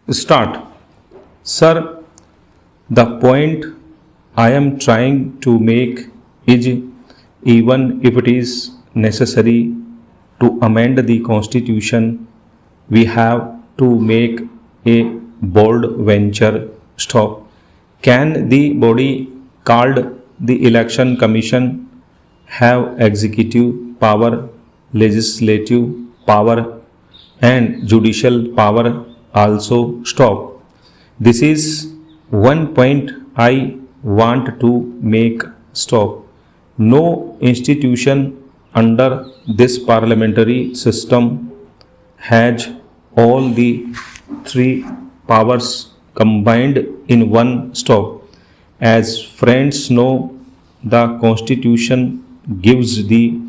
Start. Sir, the point I am trying to make is even if it is necessary to amend the constitution, we have to make a bold venture. Stop. Can the body called the election commission have executive power, legislative power, and judicial power also? Stop. This is one point I want to make. Stop. No institution under this parliamentary system has all the three powers combined in one. Stop. As friends know, the constitution gives the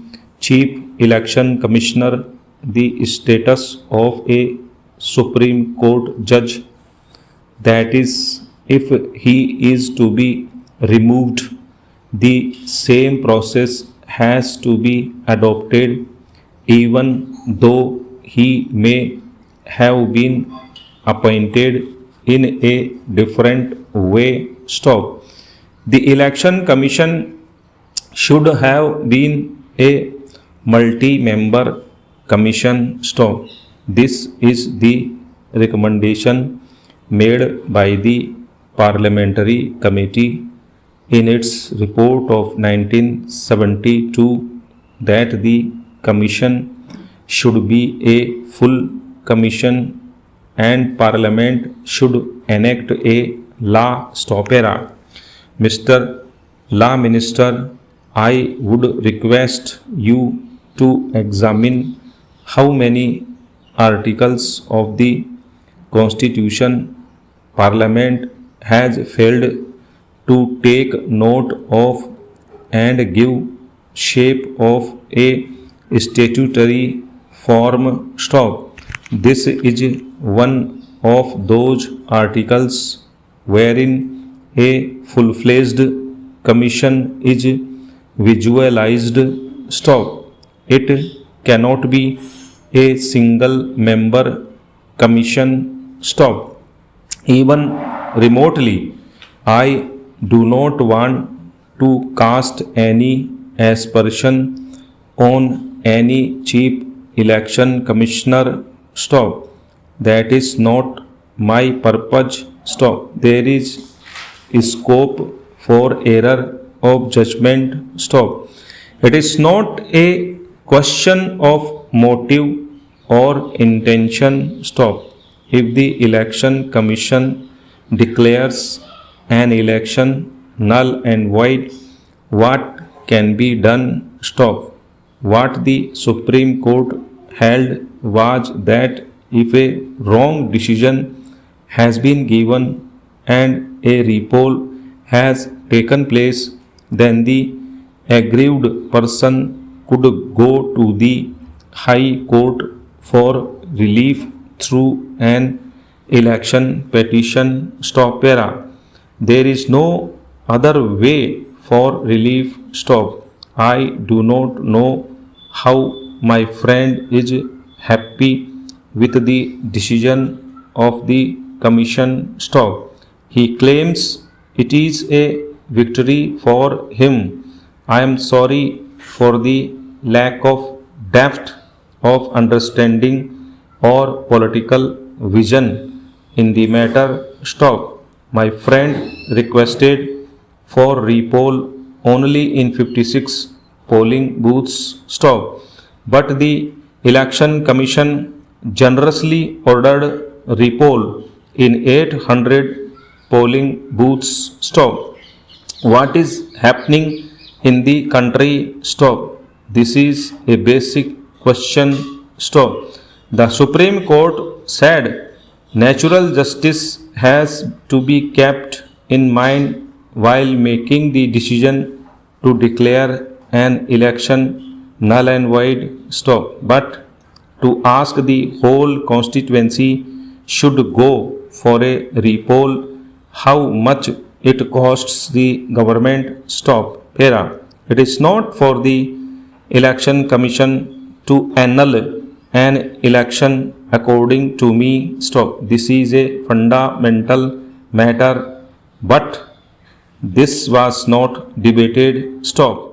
chief election commissioner the status of a Supreme Court judge. That is, if he is to be removed, the same process has to be adopted, even though he may have been appointed in a different way. Stop. The election commission should have been a multi-member commission. Stop. This is the recommendation made by the parliamentary committee in its report of 1972 that the commission should be a full commission and parliament should enact a law. Stop. Era. Mr. Law Minister, I would request you to examine how many articles of the Constitution Parliament has failed to take note of and give shape of a statutory form. Stop. This is one of those articles wherein a full-fledged commission is visualized. Stop. It cannot be a single member commission. Stop. Even remotely, I do not want to cast any aspersion on any chief election commissioner. Stop. That is not my purpose. Stop. There is scope for error of judgment. Stop. It is not a question of motive or intention. Stop. If the election commission declares an election null and void, what can be done? Stop. What the Supreme Court held was that if a wrong decision has been given and a repoll has taken place, then the aggrieved person could go to the High Court for relief through an election petition. Stop. Era. There is no other way for relief. Stop. I do not know how my friend is happy with the decision of the commission. Stop. He claims it is a victory for him. I am sorry for the lack of depth of understanding or political vision in the matter. Stop. My friend requested for repoll only in 56 polling booths. Stop. But the election commission generously ordered repoll in 800 polling booths. Stop. What is happening in the country? Stop. This is a basic question. Stop. The Supreme Court said natural justice has to be kept in mind while making the decision to declare an election null and void. Stop. But to ask the whole constituency should go for a repoll, how much it costs the government? Stop. Para. It is not for the election commission to annul an election according to me. Stop. This is a fundamental matter, but this was not debated. Stop.